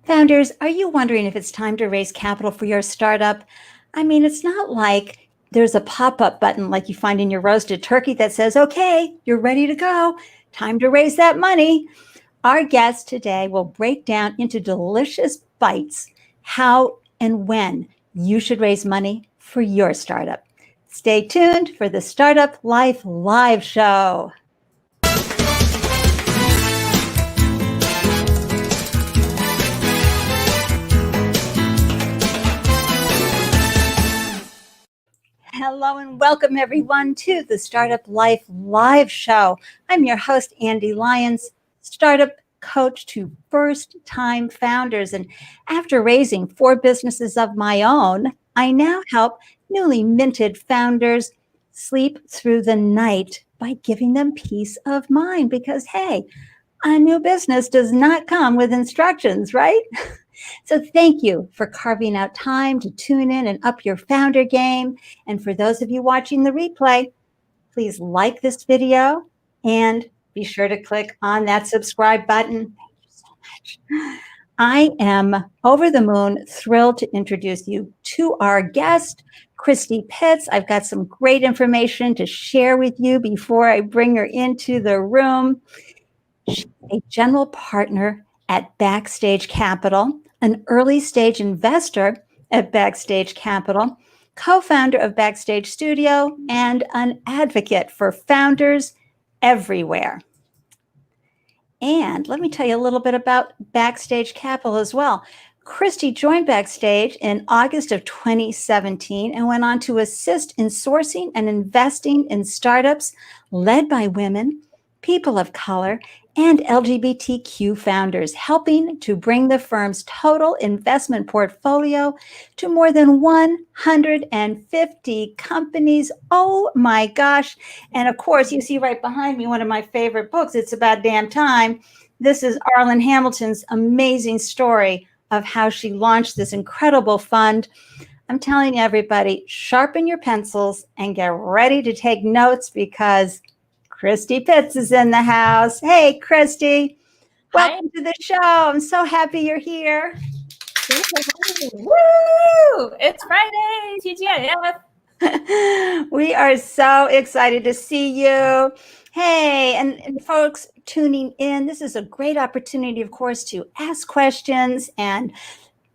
Founders, are you wondering if it's time to raise capital for your startup? I mean, it's not like there's a pop-up button like you find in your roasted turkey that says, okay, you're ready to go. Time to raise that money. Our guest today will break down into delicious bites how and when you should raise money for your startup. Stay tuned for the Startup Life Live Show. Hello and welcome everyone to the Startup Life Live Show. I'm your host, Ande, Lyons, startup coach to first-time founders. And after raising 4 businesses of my own, I now help newly minted founders sleep through the night by giving them peace of mind. Because, hey, a new business does not come with instructions, right? So thank you for carving out time to tune in and up your founder game. And for those of you watching the replay, please like this video and be sure to click on that subscribe button. Thank you so much. I am over the moon, thrilled to introduce you to our guest, Christie Pitts. I've got some great information to share with you before I bring her into the room. She's a general partner at Backstage Capital, an early stage investor at Backstage Capital, co-founder of Backstage Studio, and an advocate for founders everywhere. And let me tell you a little bit about Backstage Capital as well. Christie joined Backstage in August of 2017 and went on to assist in sourcing and investing in startups led by women, people of color, and LGBTQ founders, helping to bring the firm's total investment portfolio to more than 150 companies. Oh my gosh. And of course, you see right behind me one of my favorite books, It's About Damn Time. This is Arlan Hamilton's amazing story of how she launched this incredible fund. I'm telling you, everybody, sharpen your pencils and get ready to take notes because Christie Pitts is in the house. Hey, Christie. Welcome to the show. I'm so happy you're here. Woo! It's Friday, TGIF. We are so excited to see you. Hey, and folks tuning in, this is a great opportunity, of course, to ask questions and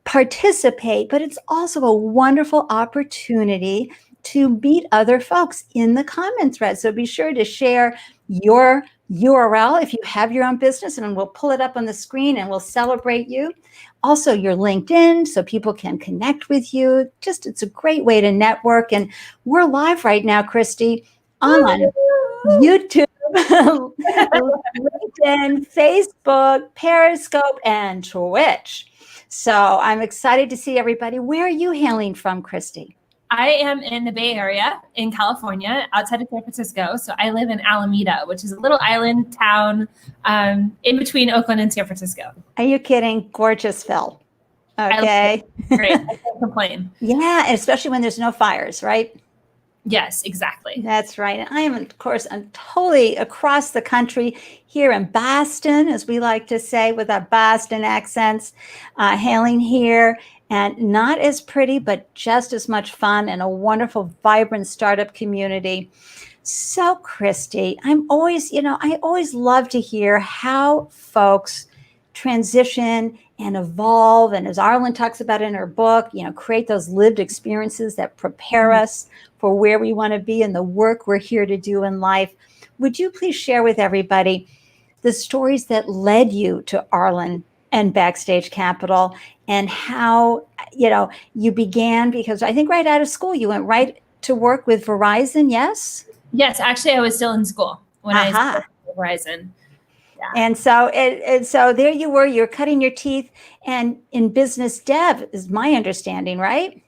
participate, but it's also a wonderful opportunity to meet other folks in the comment thread. So be sure to share your URL if you have your own business, and we'll pull it up on the screen and we'll celebrate you. Also your LinkedIn so people can connect with you. Just, it's a great way to network. And we're live right now, Christie, on YouTube, LinkedIn, Facebook, Periscope, and Twitch. So I'm excited to see everybody. Where are you hailing from, Christie? I am in the Bay Area in California, outside of San Francisco. So I live in Alameda, which is a little island town in between Oakland and San Francisco. Are you kidding? Gorgeous, Phil. Okay. Great. I can't complain. Yeah, especially when there's no fires, right? Yes, exactly. That's right. And I am, of course, I'm totally across the country here in Boston, as we like to say, with our Boston accents, hailing here. And not as pretty, but just as much fun and a wonderful, vibrant startup community. So, Christie, I always love to hear how folks transition and evolve. And as Arlan talks about in her book, create those lived experiences that prepare us for where we want to be and the work we're here to do in life. Would you please share with everybody the stories that led you to Arlan and Backstage Capital, and how, you began, because I think right out of school, you went right to work with Verizon, yes? Yes, actually, I was still in school when I started with Verizon. Yeah. And so there you were, you're cutting your teeth and in business dev is my understanding, right?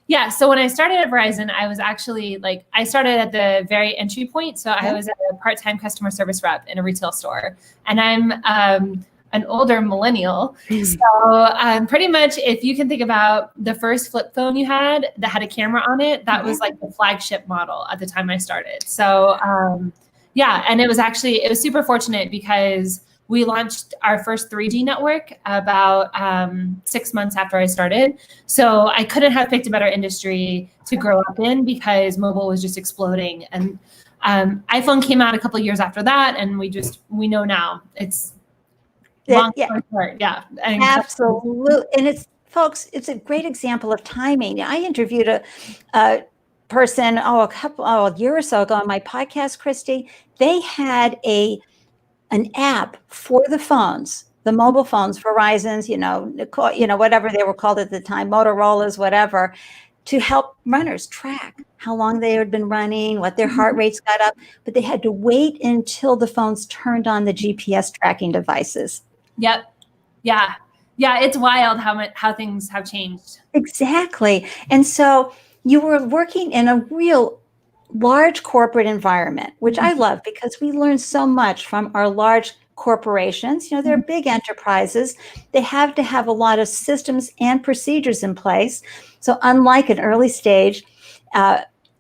Yeah. So when I started at Verizon, I was actually I started at the very entry point. So I was a part-time customer service rep in a retail store, and I'm an older millennial. So pretty much if you can think about the first flip phone you had that had a camera on it, that was like the flagship model at the time I started. So yeah, and it was super fortunate because we launched our first 3G network about 6 months after I started. So I couldn't have picked a better industry to grow up in because mobile was just exploding. And iPhone came out a couple of years after that, and we know now it's long story short. Yeah, absolutely. And it's a great example of timing. I interviewed a person a year or so ago on my podcast, Christie. They had an app for the phones, the mobile phones, Verizon's, whatever they were called at the time, Motorola's, whatever, to help runners track how long they had been running, what their heart rates got up, but they had to wait until the phones turned on the GPS tracking devices. Yep. Yeah. Yeah. It's wild how things have changed. Exactly. And so you were working in a real large corporate environment, which I love because we learn so much from our large corporations. They're big enterprises. They have to have a lot of systems and procedures in place. So unlike an early stage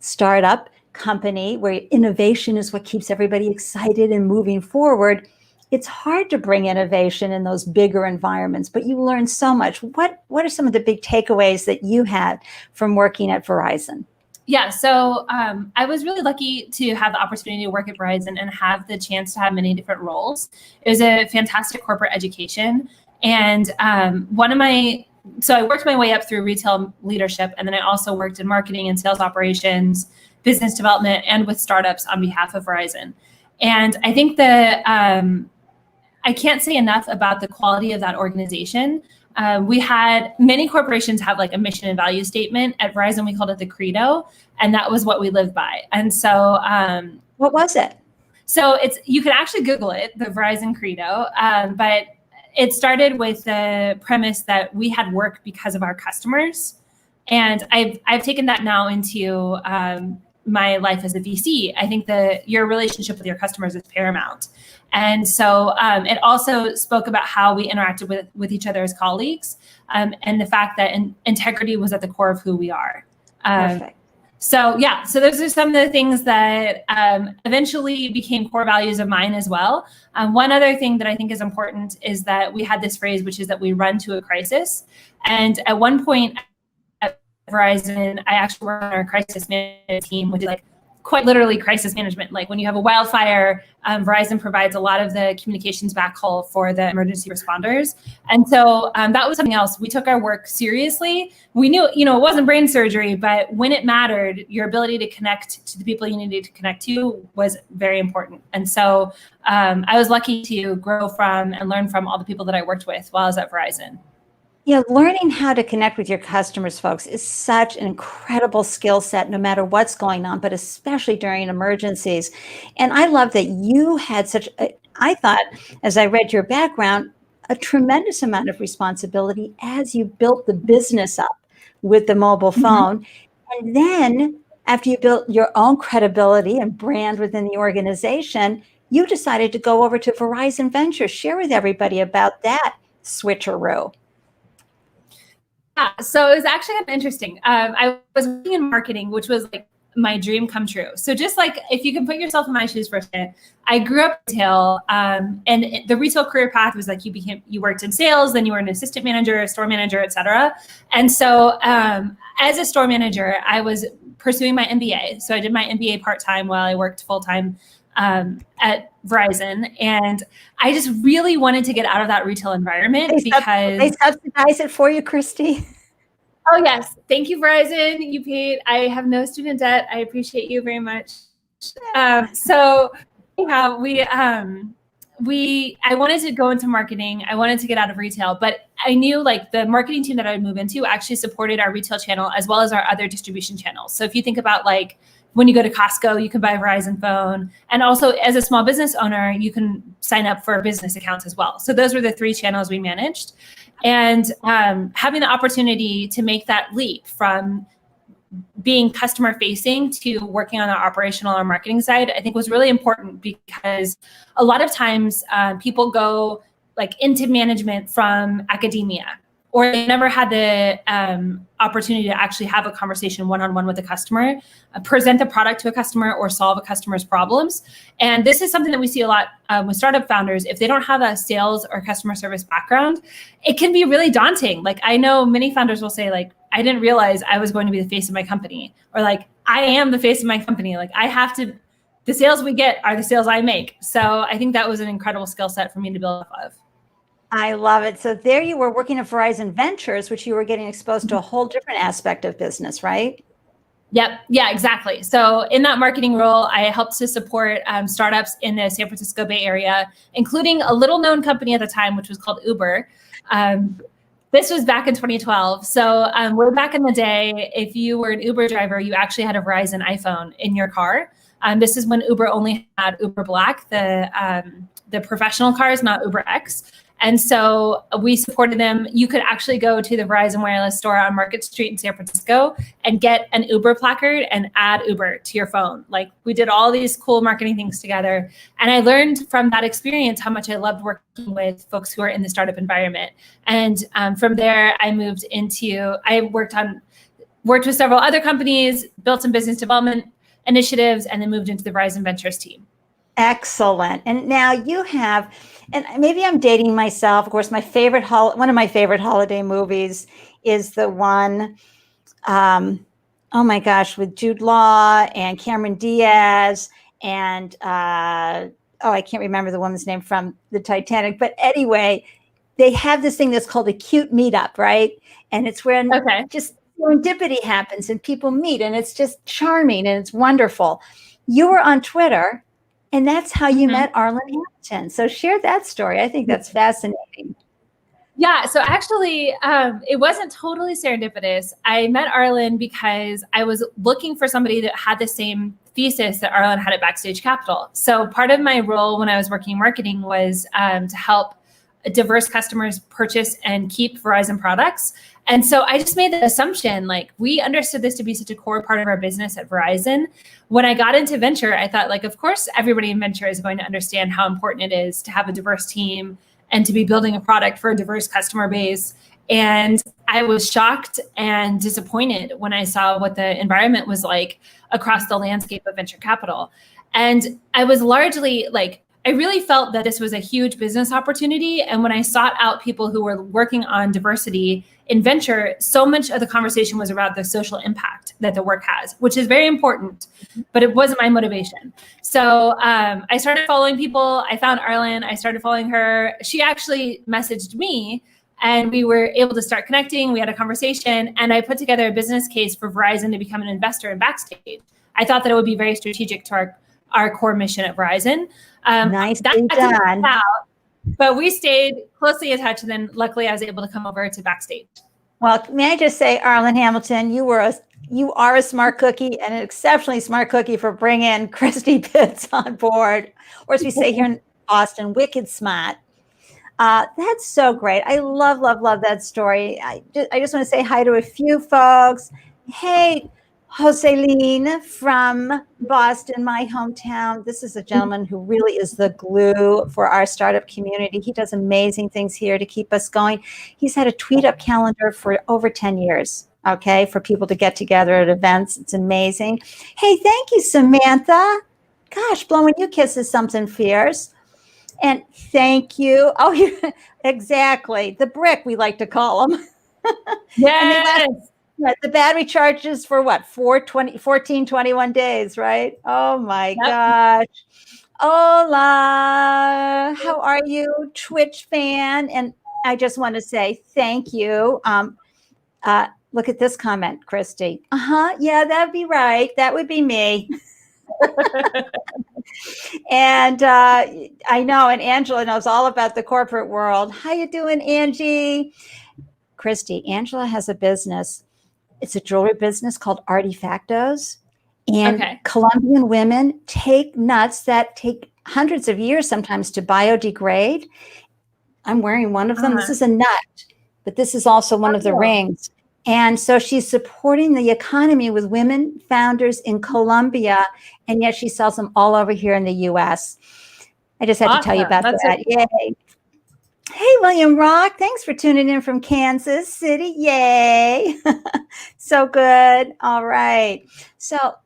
startup company where innovation is what keeps everybody excited and moving forward, it's hard to bring innovation in those bigger environments, but you learn so much. What are some of the big takeaways that you had from working at Verizon? Yeah, so I was really lucky to have the opportunity to work at Verizon and have the chance to have many different roles. It was a fantastic corporate education. And so I worked my way up through retail leadership, and then I also worked in marketing and sales operations, business development, and with startups on behalf of Verizon. And I think that I can't say enough about the quality of that organization. We had many corporations have like a mission and value statement. At Verizon, we called it the credo, and that was what we lived by. And so, what was it? So you can actually Google it, the Verizon credo, but it started with the premise that we had work because of our customers, and I've taken that now into my life as a VC. I think that your relationship with your customers is paramount. And so it also spoke about how we interacted with each other as colleagues, and the fact that integrity was at the core of who we are. Perfect. So those are some of the things that eventually became core values of mine as well. One other thing that I think is important is that we had this phrase, which is that we run to a crisis. And at one point at Verizon, I actually worked on our crisis management team, which is like quite literally crisis management. Like when you have a wildfire, Verizon provides a lot of the communications backhaul for the emergency responders. And so that was something else. We took our work seriously. We knew, it wasn't brain surgery, but when it mattered, your ability to connect to the people you needed to connect to was very important. And so I was lucky to grow from and learn from all the people that I worked with while I was at Verizon. Yeah, learning how to connect with your customers, folks, is such an incredible skill set, no matter what's going on, but especially during emergencies. And I love that you had I thought, as I read your background, a tremendous amount of responsibility as you built the business up with the mobile phone. And then after you built your own credibility and brand within the organization, you decided to go over to Verizon Ventures. Share with everybody about that switcheroo. Yeah, so it was actually kind of interesting. I was working in marketing, which was like my dream come true. So just like, if you can put yourself in my shoes for a second, I grew up in retail, and the retail career path was like, you worked in sales, then you were an assistant manager, a store manager, et cetera. And so as a store manager, I was pursuing my MBA. So I did my MBA part-time while I worked full-time at Verizon, and I just really wanted to get out of that retail environment because they subsidize it for you, Christie. Oh yes, thank you, Verizon. You paid. I have no student debt. I appreciate you very much. So anyhow, I wanted to go into marketing. I wanted to get out of retail, but I knew like the marketing team that I would move into actually supported our retail channel as well as our other distribution channels. So if you think about like when you go to Costco, you can buy a Verizon phone. And also as a small business owner, you can sign up for business accounts as well. So those were the three channels we managed. And having the opportunity to make that leap from being customer facing to working on the operational or marketing side, I think was really important because a lot of times people go like into management from academia or they never had the opportunity to actually have a conversation one-on-one with a customer, present the product to a customer, or solve a customer's problems. And this is something that we see a lot with startup founders. If they don't have a sales or customer service background, it can be really daunting. Like, I know many founders will say, like, I didn't realize I was going to be the face of my company, or like, I am the face of my company. Like, I have to, the sales we get are the sales I make. So I think that was an incredible skill set for me to build off of. I love it. So there you were working at Verizon Ventures, which you were getting exposed to a whole different aspect of business, right? Yep. Yeah, exactly. So in that marketing role, I helped to support startups in the San Francisco Bay Area, including a little known company at the time, which was called Uber. This was back in 2012. So way back in the day, if you were an Uber driver, you actually had a Verizon iPhone in your car. This is when Uber only had Uber Black, the professional cars, not Uber X. And so we supported them. You could actually go to the Verizon Wireless store on Market Street in San Francisco and get an Uber placard and add Uber to your phone. Like, we did all these cool marketing things together. And I learned from that experience how much I loved working with folks who are in the startup environment. And from there, I moved into, I worked with several other companies, built some business development initiatives, and then moved into the Verizon Ventures team. Excellent. And now you have, and maybe I'm dating myself. Of course, my favorite one of my favorite holiday movies is the one, oh my gosh, with Jude Law and Cameron Diaz and I can't remember the woman's name from the Titanic. But anyway, they have this thing that's called a cute meetup, right? And it's when just serendipity happens and people meet, and it's just charming and it's wonderful. You were on Twitter. And that's how you met Arlen Hamilton. So share that story. I think that's fascinating. Yeah. So actually, it wasn't totally serendipitous. I met Arlen because I was looking for somebody that had the same thesis that Arlen had at Backstage Capital. So part of my role when I was working in marketing was to help diverse customers purchase and keep Verizon products. And so I just made the assumption, like, we understood this to be such a core part of our business at Verizon. When I got into venture, I thought, like, of course, everybody in venture is going to understand how important it is to have a diverse team and to be building a product for a diverse customer base. And I was shocked and disappointed when I saw what the environment was like across the landscape of venture capital. And I was largely like, I really felt that this was a huge business opportunity. And when I sought out people who were working on diversity in venture, so much of the conversation was about the social impact that the work has, which is very important, but it wasn't my motivation. So I started following people. I found Arlen. I started following her. She actually messaged me, and we were able to start connecting. We had a conversation, and I put together a business case for Verizon to become an investor in Backstage. I thought that it would be very strategic to our core mission at Verizon. Nicely done. But we stayed closely in touch, and then luckily I was able to come over to Backstage. Well, may I just say, Arlen Hamilton, you are a smart cookie, and an exceptionally smart cookie for bringing Christie Pitts on board, or as we say here in Boston, wicked smart. That's so great. I love that story. I just want to say hi to a few folks. Hey, Joseline from Boston, my hometown. This is a gentleman who really is the glue for our startup community. He does amazing things here to keep us going. He's had a tweet up calendar for over 10 years, okay, for people to get together at events. It's amazing. Hey, thank you, Samantha. Gosh, blowing you kisses something fierce. And thank you. Oh, exactly. The brick, we like to call them. Yes. The battery charges for what? 14, 21 days, right? Oh my gosh. Hola. How are you, Twitch fan? And I just want to say thank you. Look at this comment, Christy. Yeah, that'd be right. That would be me. And I know, and Angela knows all about the corporate world. How you doing, Angie? Christy, Angela has a business. It's a jewelry business called Artifactos. And Colombian women take nuts that take hundreds of years sometimes to biodegrade. I'm wearing one of them. This is a nut, but this is also one of the rings. And so she's supporting the economy with women founders in Colombia, and yet she sells them all over here in the U.S. I just had to tell you about that. Yay. Hey, William Rock. Thanks for tuning in from Kansas City. Yay. So good. All right. So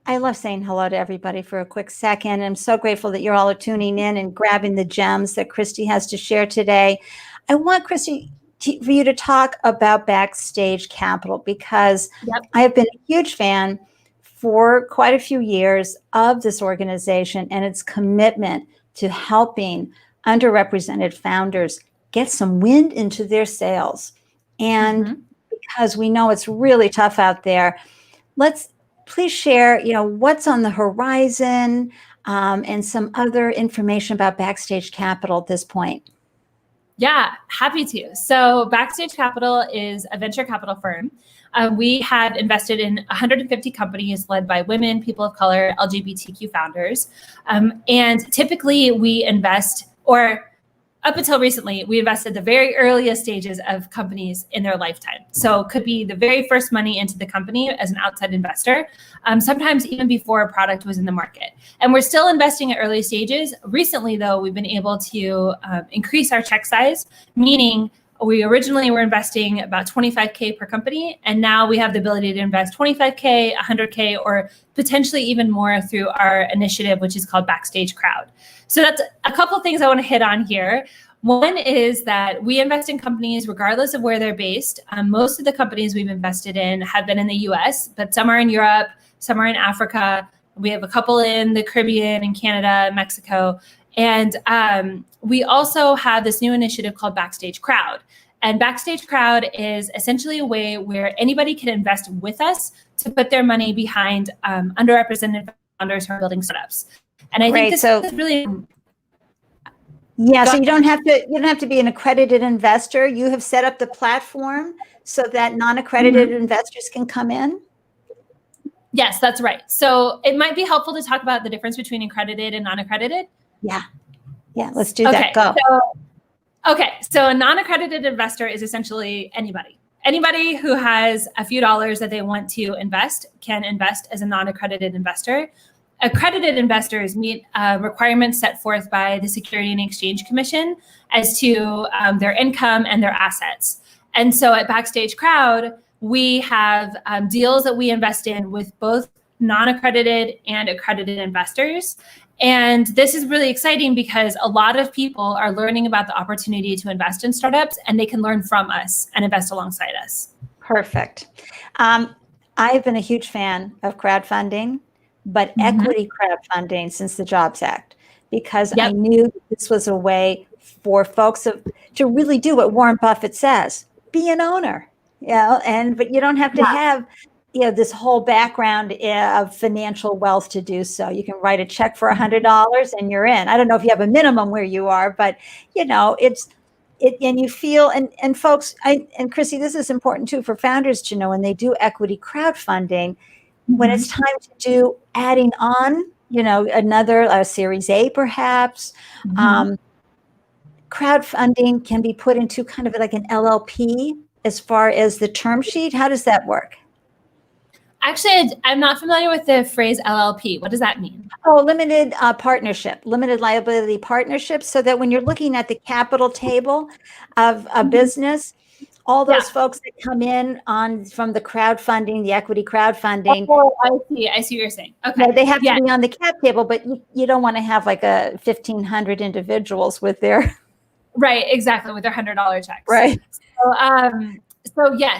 I love saying hello to everybody for a quick second. I'm so grateful that you're all tuning in and grabbing the gems that Christie has to share today. I want Christie for you to talk about Backstage Capital because I have been a huge fan for quite a few years of this organization and its commitment to helping underrepresented founders get some wind into their sails. And because we know it's really tough out there, let's please share, what's on the horizon and some other information about Backstage Capital at this point. Yeah, happy to. So Backstage Capital is a venture capital firm. We have invested in 150 companies led by women, people of color, LGBTQ founders. And typically we invest, or up until recently, we invested the very earliest stages of companies in their lifetime. So it could be the very first money into the company as an outside investor, sometimes even before a product was in the market. And we're still investing at early stages. Recently, though, we've been able to increase our check size, meaning we originally were investing about $25K per company, and now we have the ability to invest $25K, $100K, or potentially even more through our initiative, which is called Backstage Crowd. So that's a couple of things I want to hit on here. One is that we invest in companies regardless of where they're based. Most of the companies we've invested in have been in the US, but some are in Europe, some are in Africa. We have a couple in the Caribbean and Canada, Mexico. And we also have this new initiative called Backstage Crowd. And Backstage Crowd is essentially a way where anybody can invest with us to put their money behind underrepresented founders who are building startups. And I think this is really so you don't have to be an accredited investor. You have set up the platform so that non-accredited investors can come in. Yes, that's right. So it might be helpful to talk about the difference between accredited and non-accredited. Yeah, let's do that. Go. So a non-accredited investor is essentially anybody. Anybody who has a few dollars that they want to invest can invest as a non-accredited investor. Accredited investors meet requirements set forth by the Securities and Exchange Commission as to their income and their assets. And so at Backstage Crowd, we have deals that we invest in with both non-accredited and accredited investors. And this is really exciting because a lot of people are learning about the opportunity to invest in startups, and they can learn from us and invest alongside us. Perfect. I've been a huge fan of crowdfunding, but equity crowdfunding since the Jobs Act, because I knew this was a way for folks to really do what Warren Buffett says, be an owner, but you don't have to have this whole background of financial wealth to do so. You can write a check for $100 and you're in. I don't know if you have a minimum where you are, but and you feel, and folks, and Chrissy, this is important too for founders to know when they do equity crowdfunding, when it's time to do adding on, another Series A perhaps, crowdfunding can be put into kind of like an LLP as far as the term sheet. How does that work? Actually, I'm not familiar with the phrase LLP. What does that mean? Oh, limited partnership, limited liability partnership, so that when you're looking at the capital table of a business, all those folks that come in from the crowdfunding, the equity crowdfunding. Oh, I see what you're saying. Okay. They have to be on the cap table, but you don't want to have like 1,500 individuals with their. Right, exactly, with their $100 checks. Right.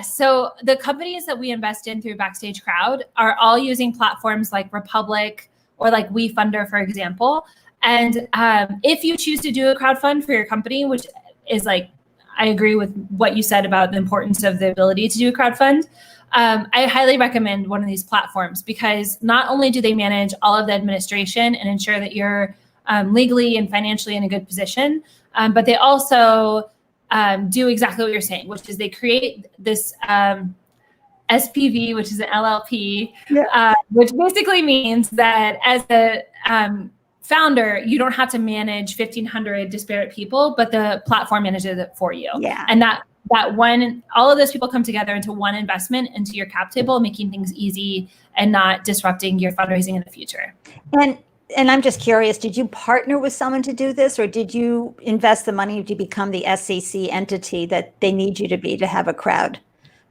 So the companies that we invest in through Backstage Crowd are all using platforms like Republic or like WeFunder, for example. And if you choose to do a crowdfund for your company, which is I agree with what you said about the importance of the ability to do a crowdfund. I highly recommend one of these platforms because not only do they manage all of the administration and ensure that you're legally and financially in a good position, but they also do exactly what you're saying, which is they create this SPV, which is an LLP, which basically means that as a founder, you don't have to manage 1,500 disparate people, but the platform manages it for you. Yeah. And that all of those people come together into one investment into your cap table, making things easy and not disrupting your fundraising in the future. And And I'm just curious, did you partner with someone to do this, or did you invest the money to become the SEC entity that they need you to be to have a crowd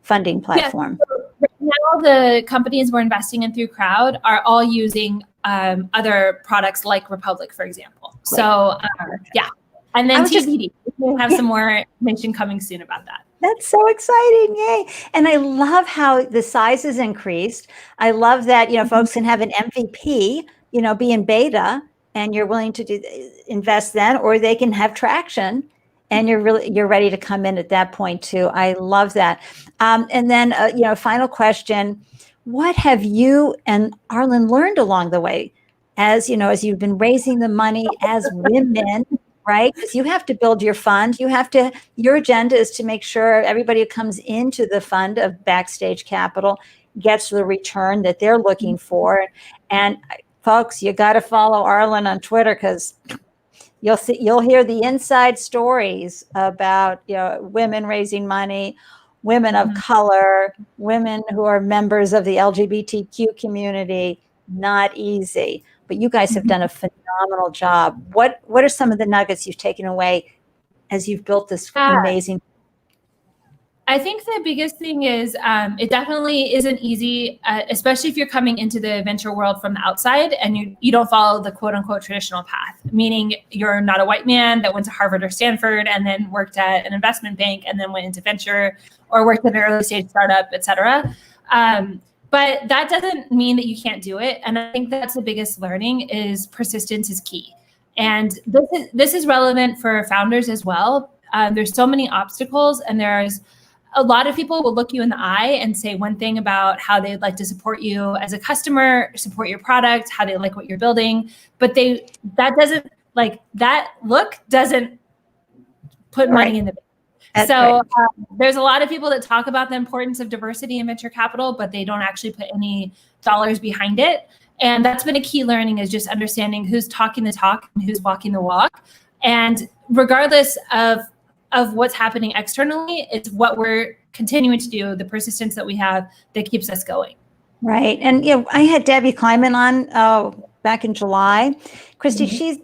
funding platform? Yeah, so right now the companies we're investing in through Crowd are all using other products like Republic, for example. Great. So yeah, and then TBD. We'll have some more information coming soon about that. That's so exciting. Yay. And I love how the size is increased. I love that, folks can have an MVP, be in beta, and you're willing to invest then, or they can have traction and you're ready to come in at that point too. I love that. And then, final question, what have you and Arlen learned along the way as you've been raising the money as women? Right? Because you have to build your fund. Your agenda is to make sure everybody who comes into the fund of Backstage Capital gets the return that they're looking for. And folks, you got to follow Arlen on Twitter, because you'll hear the inside stories about women raising money, women of color, women who are members of the LGBTQ community. Not easy. But you guys have done a phenomenal job. What are some of the nuggets you've taken away as you've built this amazing? I think the biggest thing is it definitely isn't easy, especially if you're coming into the venture world from the outside and you don't follow the quote unquote traditional path, meaning you're not a white man that went to Harvard or Stanford and then worked at an investment bank and then went into venture or worked at an early stage startup, et cetera. But that doesn't mean that you can't do it. And I think that's the biggest learning is persistence is key. And this is relevant for founders as well. There's so many obstacles, and there's a lot of people will look you in the eye and say one thing about how they'd like to support you as a customer, support your product, how they like what you're building. But that doesn't put money in the bank. So there's a lot of people that talk about the importance of diversity in venture capital, but they don't actually put any dollars behind it. And that's been a key learning, is just understanding who's talking the talk and who's walking the walk. And regardless of what's happening externally, it's what we're continuing to do, the persistence that we have that keeps us going. Right. And I had Debbie Kleiman on back in July. Christie, she's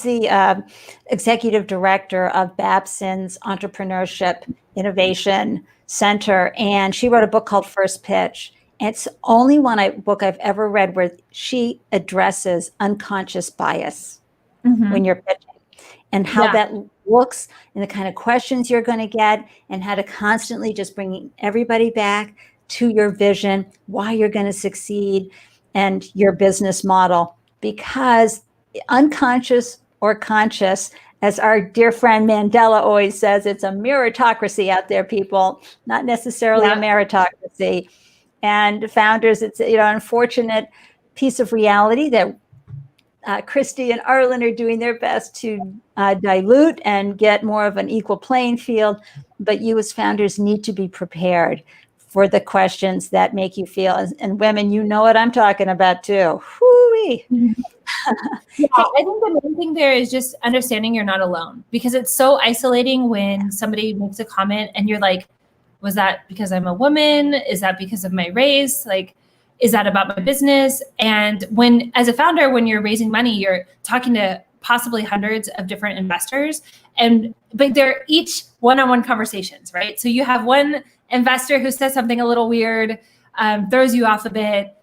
the executive director of Babson's Entrepreneurship Innovation Center, and she wrote a book called First Pitch. And it's the only book I've ever read where she addresses unconscious bias when you're pitching, and how that looks, and the kind of questions you're going to get, and how to constantly just bring everybody back to your vision, why you're going to succeed, and your business model. Because unconscious or conscious, as our dear friend Mandela always says, it's a meritocracy out there, people, not necessarily a meritocracy. And founders, it's an unfortunate piece of reality that Christie and Arlen are doing their best to dilute and get more of an equal playing field. But you as founders need to be prepared for the questions that make you feel, and women, you know what I'm talking about too. Whoo-wee. I think the main thing there is just understanding you're not alone, because it's so isolating when somebody makes a comment and you're like, was that because I'm a woman? Is that because of my race? Like, is that about my business? And as a founder, when you're raising money, you're talking to possibly hundreds of different investors, but they're each one-on-one conversations, right? So you have one investor who says something a little weird, throws you off a bit,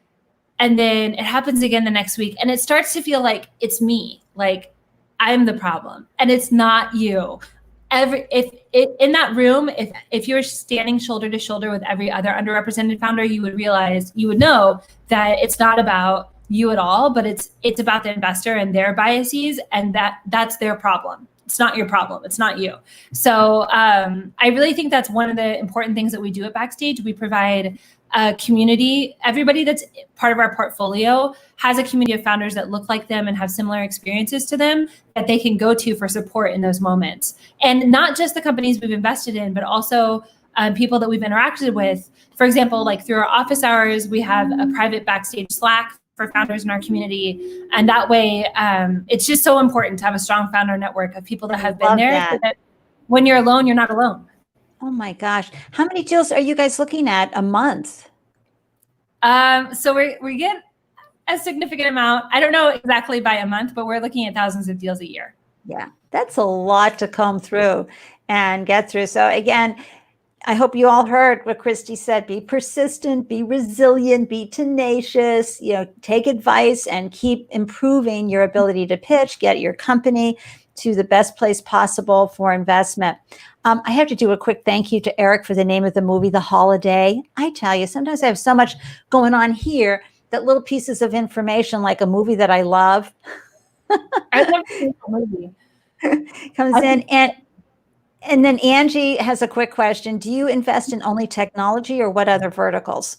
and then it happens again the next week. And it starts to feel like it's me, like I'm the problem, and it's not you. In that room, if you're standing shoulder to shoulder with every other underrepresented founder, you would know that it's not about you at all, but it's about the investor and their biases, and that's their problem. It's not your problem. It's not you. So I really think that's one of the important things that we do at Backstage. We provide a community. Everybody that's part of our portfolio has a community of founders that look like them and have similar experiences to them that they can go to for support in those moments. And not just the companies we've invested in, but also people that we've interacted with. For example, like through our office hours, we have a private Backstage Slack for founders in our community. And that way, it's just so important to have a strong founder network of people that have been there, so that when you're alone, you're not alone. Oh my gosh. How many deals are you guys looking at a month? So we get a significant amount. I don't know exactly by a month, but we're looking at thousands of deals a year. Yeah, that's a lot to comb through and get through. So again, I hope you all heard what Christie said. Be persistent, be resilient, be tenacious, take advice and keep improving your ability to pitch, get your company to the best place possible for investment. I have to do a quick thank you to Eric for the name of the movie, The Holiday. I tell you, sometimes I have so much going on here that little pieces of information, like a movie that I love, I love the movie. comes in. And then Angie has a quick question. Do you invest in only technology or what other verticals?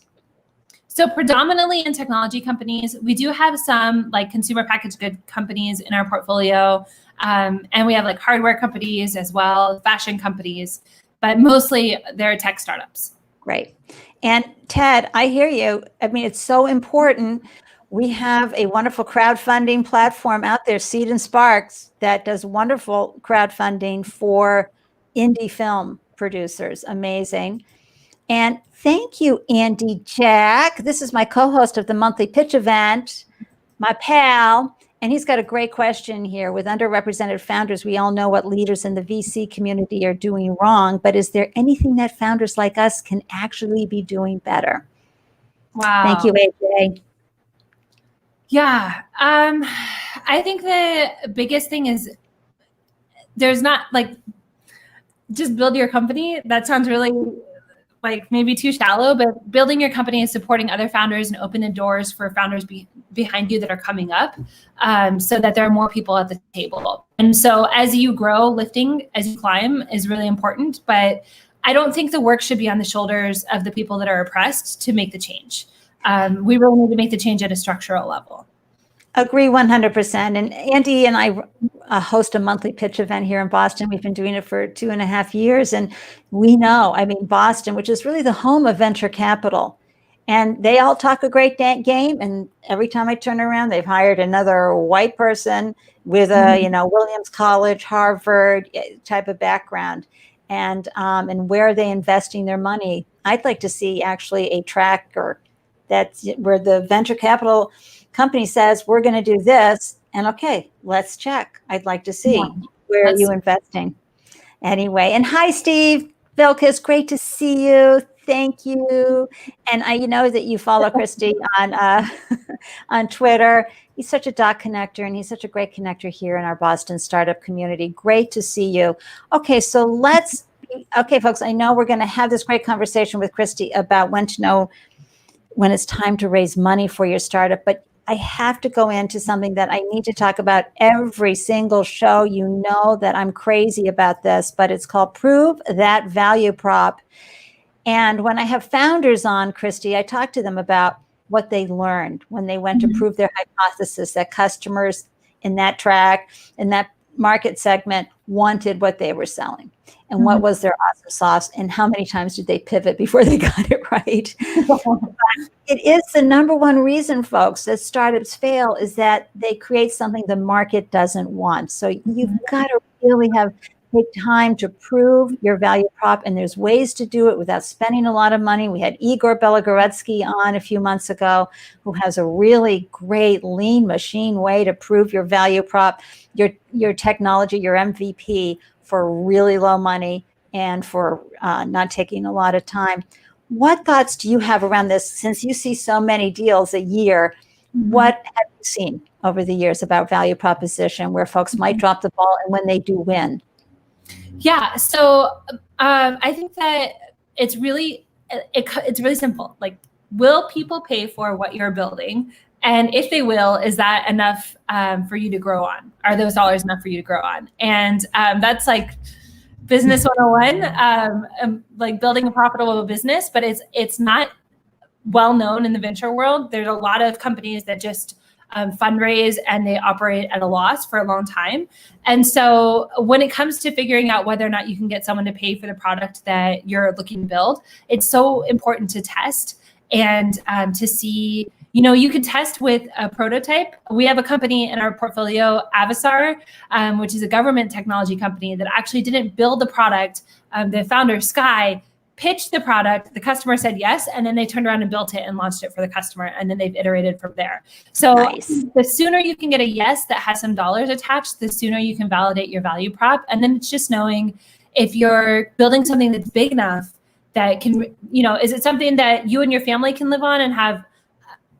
So predominantly in technology companies. We do have some like consumer packaged good companies in our portfolio. And we have like hardware companies as well, fashion companies, but mostly they're tech startups. Great. And Ted, I hear you. I mean, it's so important. We have a wonderful crowdfunding platform out there, Seed and Sparks, that does wonderful crowdfunding for indie film producers. Amazing. And thank you, Andy Jack. This is my co-host of the monthly pitch event, my pal. And he's got a great question here. With underrepresented founders, we all know what leaders in the VC community are doing wrong, but is there anything that founders like us can actually be doing better? Wow. Thank you, AJ. Yeah. I think the biggest thing is there's not like, just build your company. That sounds really like maybe too shallow, but building your company and supporting other founders and opening doors for founders behind you that are coming up, so that there are more people at the table. And so as you grow, lifting as you climb is really important, but I don't think the work should be on the shoulders of the people that are oppressed to make the change. We really need to make the change at a structural level. Agree 100%. And Andy and I host a monthly pitch event here in Boston. We've been doing it for 2.5 years. And we know, I mean, Boston, which is really the home of venture capital, and they all talk a great game. And every time I turn around, they've hired another white person with a, Williams College, Harvard type of background. And where are they investing their money? I'd like to see actually a tracker that's where the venture capital company says, we're going to do this. And okay, let's check. I'd like to see where are you investing. Anyway, and hi, Steve Vilkis. Great to see you. Thank you. And I know that you follow Christie on Twitter. He's such a dot connector, and he's such a great connector here in our Boston startup community. Great to see you. Okay, so okay, folks, I know we're going to have this great conversation with Christie about when to know when it's time to raise money for your startup, but I have to go into something that I need to talk about every single show. You know that I'm crazy about this, but it's called Prove That Value Prop. And when I have founders on, Christie, I talk to them about what they learned when they went to prove their hypothesis that customers in that track, in that market segment, wanted what they were selling. And what was their awesome sauce, and how many times did they pivot before they got it right? It is the number one reason, folks, that startups fail, is that they create something the market doesn't want. So you've got to really take time to prove your value prop, and there's ways to do it without spending a lot of money. We had Igor Belogoretsky on a few months ago, who has a really great lean machine way to prove your value prop, your technology, your MVP, for really low money and for not taking a lot of time. What thoughts do you have around this? Since you see so many deals a year, what have you seen over the years about value proposition where folks might drop the ball and when they do win? Yeah, so I think that it's really simple. Like, will people pay for what you're building? And if they will, is that enough for you to grow on? Are those dollars enough for you to grow on? And that's like business 101, like building a profitable business, but it's not well known in the venture world. There's a lot of companies that just fundraise and they operate at a loss for a long time. And so when it comes to figuring out whether or not you can get someone to pay for the product that you're looking to build, it's so important to test and to see. You can test with a prototype. We have a company in our portfolio, Avisar, which is a government technology company that actually didn't build the product. The founder, Sky, pitched the product, the customer said yes, and then they turned around and built it and launched it for the customer, and then they've iterated from there. So Nice. the sooner you can get a yes that has some dollars attached, the sooner you can validate your value prop. And then it's just knowing if you're building something that's big enough that can, is it something that you and your family can live on and have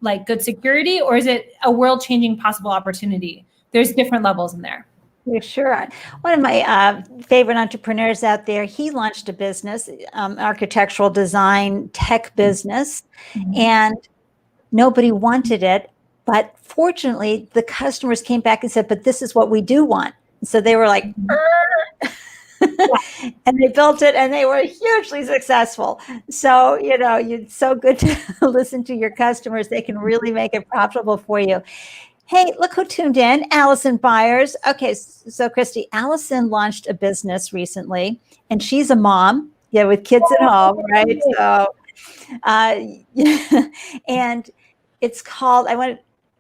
like good security, or is it a world-changing possible opportunity? There's different levels in there. You're sure. One of my favorite entrepreneurs out there, he launched a business, architectural design tech business, and nobody wanted it. But fortunately, the customers came back and said, but this is what we do want. So they were like, and they built it and they were hugely successful. So, it's so good to listen to your customers. They can really make it profitable for you. Hey, look who tuned in, Allison Byers. Okay, so Christie, Allison launched a business recently, and she's a mom, with kids at home, right? So, and it's called,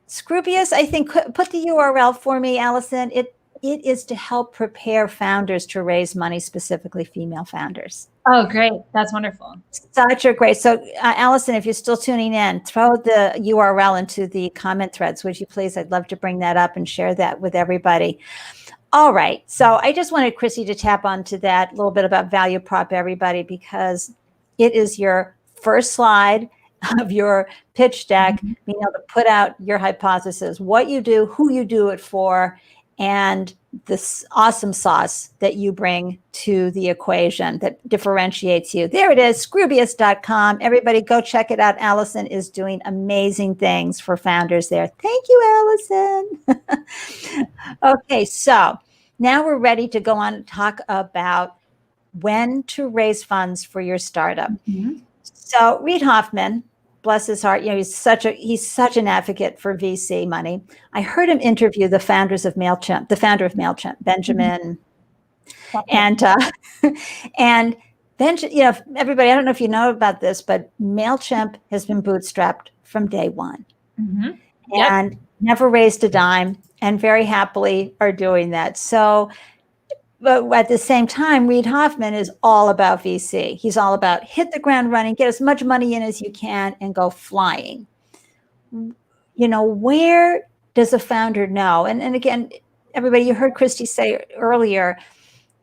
Scroobius, I think, put the URL for me, Allison. It is to help prepare founders to raise money, specifically female founders. Oh, great. That's wonderful. Such a great. So, Allison, if you're still tuning in, throw the URL into the comment threads, would you please? I'd love to bring that up and share that with everybody. All right. So I just wanted Christie to tap onto that a little bit about value prop, everybody, because it is your first slide of your pitch deck, being able to put out your hypothesis, what you do, who you do it for, and this awesome sauce that you bring to the equation that differentiates you. There it is, Scroobius.com. Everybody go check it out. Allison is doing amazing things for founders there. Thank you, Allison. Okay, so now we're ready to go on and talk about when to raise funds for your startup. So Reid Hoffman, bless his heart, he's such an advocate for VC money. I heard him interview the founder of MailChimp, Benjamin, and Benjamin. Everybody, I don't know if you know about this, but MailChimp has been bootstrapped from day one, and never raised a dime, and very happily are doing that. So. But at the same time, Reid Hoffman is all about VC. He's all about hit the ground running, get as much money in as you can, and go flying. Where does a founder know? And again, everybody, you heard Christie say earlier,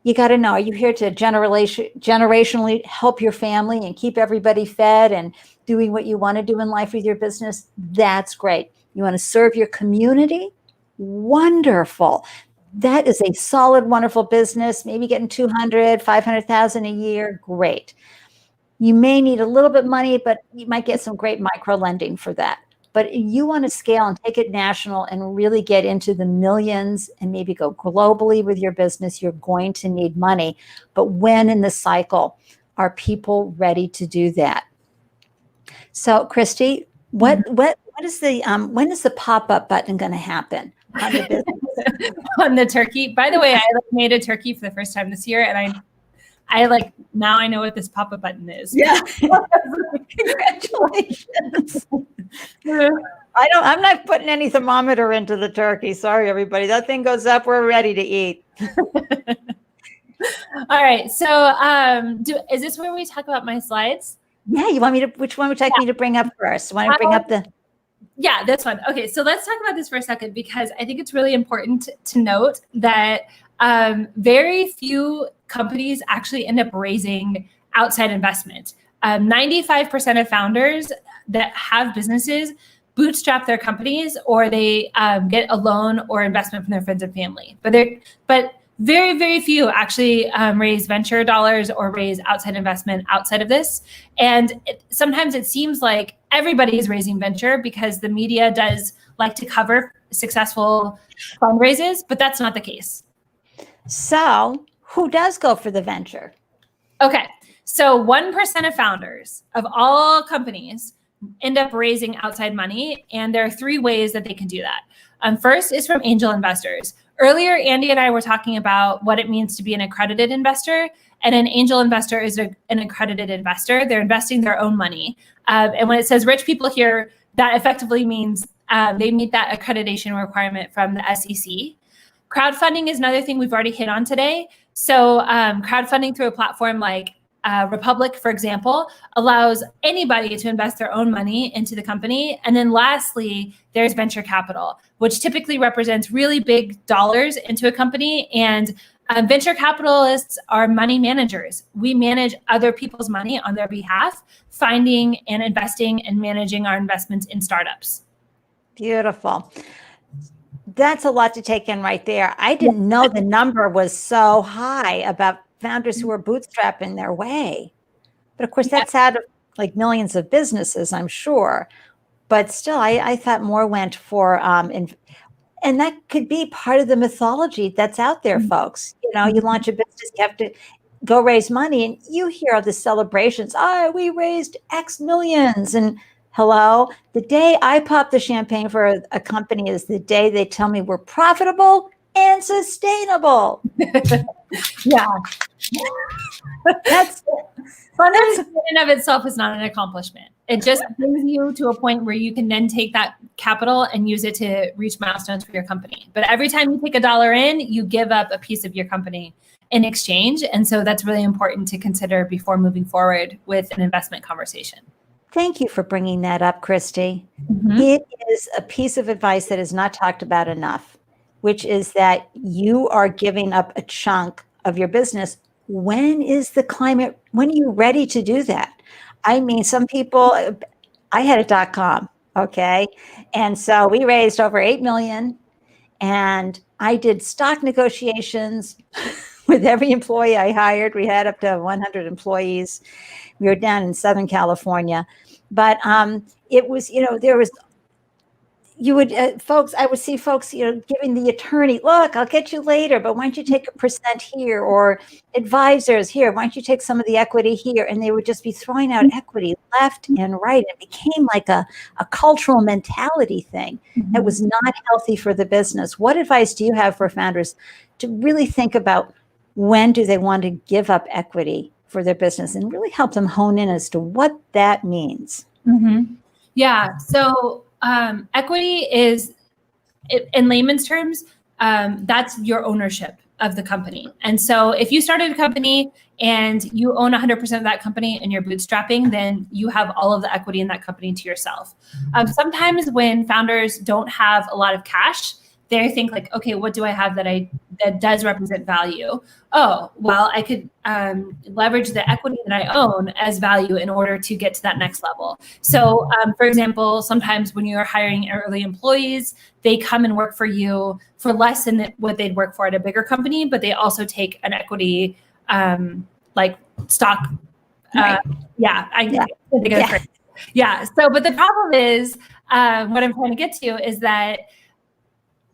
you got to know, are you here to generationally help your family and keep everybody fed and doing what you want to do in life with your business? That's great. You want to serve your community? Wonderful. That is a solid, wonderful business, maybe getting 200, 500,000 a year. Great. You may need a little bit of money, but you might get some great micro lending for that. But you want to scale and take it national and really get into the millions and maybe go globally with your business, you're going to need money. But when in the cycle are people ready to do that? So, Christie, what is the when is the pop-up button going to happen on the business? On the turkey. By the way, I made a turkey for the first time this year, and I now I know what this pop-up button is. Yeah. Congratulations. I'm not putting any thermometer into the turkey. Sorry, everybody. That thing goes up, we're ready to eat. All right. So is this where we talk about my slides? Yeah, which one would you like me to bring up first? Want to bring up the Yeah, this one. Okay, so let's talk about this for a second, because I think it's really important to note that very few companies actually end up raising outside investment. 95% of founders that have businesses bootstrap their companies, or they get a loan or investment from their friends and family. But very, very few actually raise venture dollars or raise outside investment outside of this. And sometimes it seems like everybody is raising venture because the media does like to cover successful fundraisers, but that's not the case. So who does go for the venture? Okay, so 1% of founders of all companies end up raising outside money, and there are 3 ways that they can do that. First is from angel investors. Earlier, Ande and I were talking about what it means to be an accredited investor, and an angel investor is an accredited investor. They're investing their own money. And when it says rich people here, that effectively means they meet that accreditation requirement from the SEC. Crowdfunding is another thing we've already hit on today. So crowdfunding through a platform like Republic, for example, allows anybody to invest their own money into the company. And then lastly, there's venture capital, which typically represents really big dollars into a company. And venture capitalists are money managers. We manage other people's money on their behalf, finding and investing and managing our investments in startups. Beautiful. That's a lot to take in right there. I didn't know the number was so high about founders who are bootstrapping their way. But of course, that's out of like millions of businesses, I'm sure. But still, I thought more went for, and that could be part of the mythology that's out there, folks. You know, you launch a business, you have to go raise money, and you hear all the celebrations. Oh, we raised X millions. And hello, the day I pop the champagne for a company is the day they tell me we're profitable and sustainable. Yeah. That's Fundraising in and of itself is not an accomplishment. It just brings you to a point where you can then take that capital and use it to reach milestones for your company. But every time you take $1 in, you give up a piece of your company in exchange. And so that's really important to consider before moving forward with an investment conversation. Thank you for bringing that up, Christie. Mm-hmm. It is a piece of advice that is not talked about enough, which is that you are giving up a chunk of your business. When is the climate? When are you ready to do that? I mean, some people, I had a .com, okay? And so we raised over 8 million, and I did stock negotiations with every employee I hired. We had up to 100 employees. We were down in Southern California, but it was, you know, there was, you would, folks, I would see folks, you know, giving the attorney, look, I'll get you later, but why don't you take a % here, or advisors here, why don't you take some of the equity here? And they would just be throwing out equity left and right. It became like a cultural mentality thing that was not healthy for the business. What advice do you have for founders to really think about when do they want to give up equity for their business, and really help them hone in as to what that means? Mm-hmm. Yeah. So equity is, in layman's terms, that's your ownership of the company. And so if you started a company and you own 100% of that company and you're bootstrapping, then you have all of the equity in that company to yourself. Sometimes when founders don't have a lot of cash, they think like, okay, what do I have that does represent value? Oh, well, I could leverage the equity that I own as value in order to get to that next level. So, for example, sometimes when you're hiring early employees, they come and work for you for less than what they'd work for at a bigger company, but they also take an equity like stock. Right. Yeah. So, but the problem is, what I'm trying to get to is that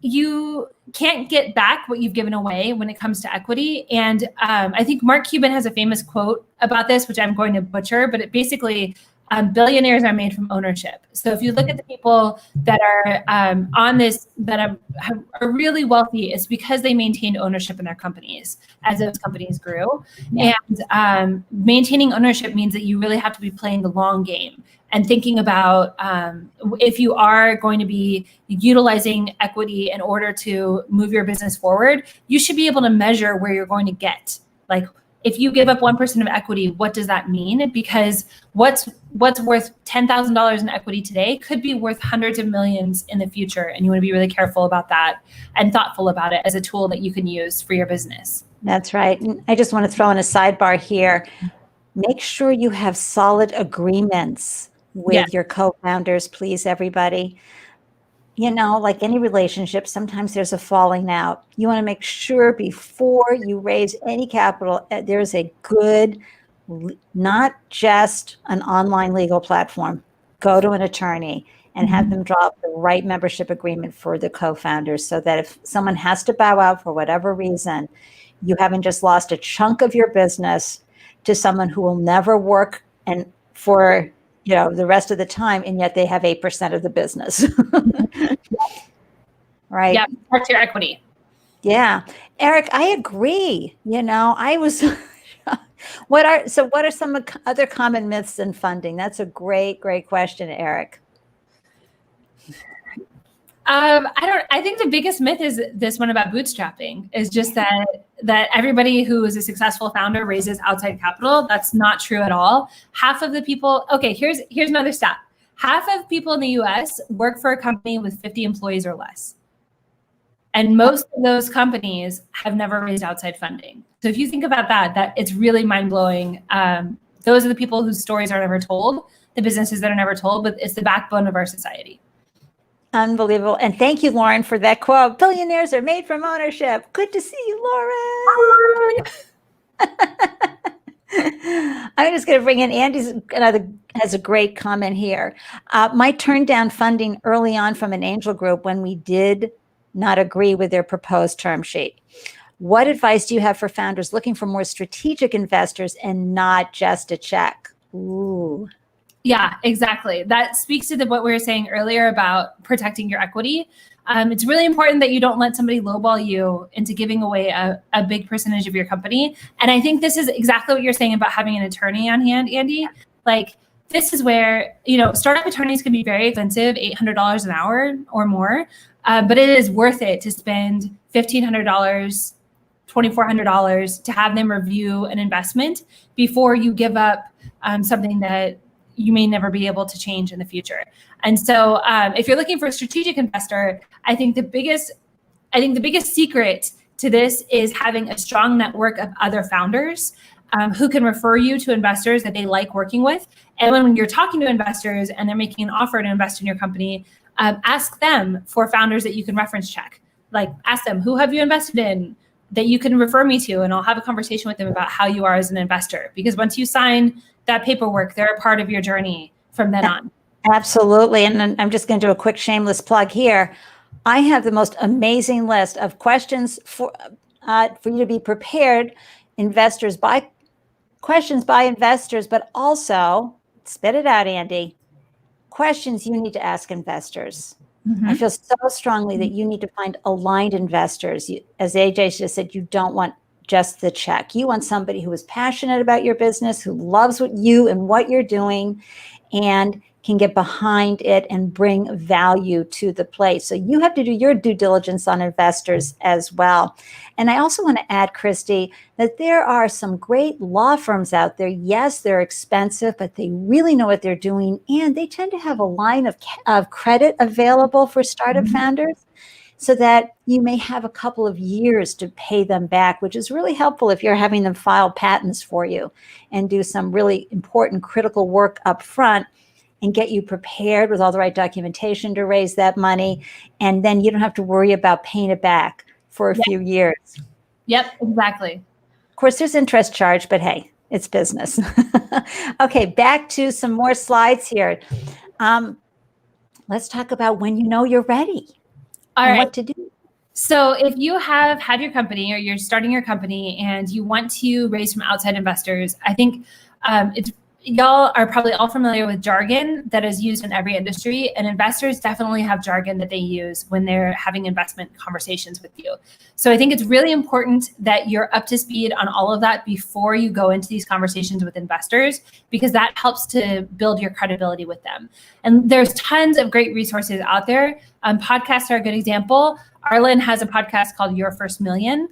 you can't get back what you've given away when it comes to equity. And I think Mark Cuban has a famous quote about this, which I'm going to butcher, but it basically, billionaires are made from ownership. So if you look at the people that are on this, that are really wealthy, it's because they maintained ownership in their companies as those companies grew. Yeah. And maintaining ownership means that you really have to be playing the long game and thinking about if you are going to be utilizing equity in order to move your business forward, you should be able to measure where you're going to get. Like, if you give up 1% of equity, what does that mean? Because what's worth $10,000 in equity today could be worth hundreds of millions in the future. And you want to be really careful about that and thoughtful about it as a tool that you can use for your business. That's right. And I just want to throw in a sidebar here. Make sure you have solid agreements with your co-founders, please, everybody. You know, like any relationship, sometimes there's a falling out. You want to make sure before you raise any capital, there's a good, not just an online legal platform. Go to an attorney and have them draw up the right membership agreement for the co-founders, so that if someone has to bow out for whatever reason, you haven't just lost a chunk of your business to someone who will never work and for the rest of the time, and yet they have 8% of the business. Right. Yeah, that's your equity. Yeah. Eric, I agree. I was what are some other common myths in funding? That's a great question, Eric. I think the biggest myth is this one about bootstrapping is just that everybody who is a successful founder raises outside capital. That's not true at all. Half of the people, okay, here's another stat. Half of people in the US work for a company with 50 employees or less. And most of those companies have never raised outside funding. So if you think about that it's really mind-blowing. Those are the people whose stories are never told, the businesses that are never told, but it's the backbone of our society. Unbelievable. And thank you, Lauren, for that quote. Billionaires are made from ownership. Good to see you, Lauren. I'm just going to bring in Andy's has a great comment here. My turned down funding early on from an angel group when we did not agree with their proposed term sheet. What advice do you have for founders looking for more strategic investors and not just a check? Ooh. Yeah, exactly. That speaks to what we were saying earlier about protecting your equity. It's really important that you don't let somebody lowball you into giving away a big percentage of your company. And I think this is exactly what you're saying about having an attorney on hand, Andy. Like, this is where, startup attorneys can be very expensive, $800 an hour or more, but it is worth it to spend $1,500, $2,400 to have them review an investment before you give up something that you may never be able to change in the future. And so if you're looking for a strategic investor, I think the biggest secret to this is having a strong network of other founders who can refer you to investors that they like working with. And when you're talking to investors and they're making an offer to invest in your company, ask them for founders that you can reference check. Like, ask them, who have you invested in that you can refer me to? And I'll have a conversation with them about how you are as an investor. Because once you sign that paperwork, they're a part of your journey from then on. Absolutely. And I'm just going to do a quick shameless plug here. I have the most amazing list of questions for you to be prepared, questions by investors, but also, spit it out, Andy, questions you need to ask investors. Mm-hmm. I feel so strongly that you need to find aligned investors. As AJ just said, you don't want just the check. You want somebody who is passionate about your business, who loves what you're doing, and can get behind it and bring value to the place. So you have to do your due diligence on investors as well. And I also want to add, Christie, that there are some great law firms out there. Yes, they're expensive, but they really know what they're doing. And they tend to have a line of credit available for startup mm-hmm. founders, so that you may have a couple of years to pay them back, which is really helpful if you're having them file patents for you and do some really important critical work up front and get you prepared with all the right documentation to raise that money. And then you don't have to worry about paying it back for a few years. Yep, exactly. Of course, there's interest charge, but hey, it's business. Okay, back to some more slides here. Let's talk about when you know you're ready. All right. What to do. So if you have had your company or you're starting your company and you want to raise from outside investors, I think y'all are probably all familiar with jargon that is used in every industry, and investors definitely have jargon that they use when they're having investment conversations with you. So I think it's really important that you're up to speed on all of that before you go into these conversations with investors, because that helps to build your credibility with them. And there's tons of great resources out there. Podcasts are a good example. Arlen has a podcast called Your First Million.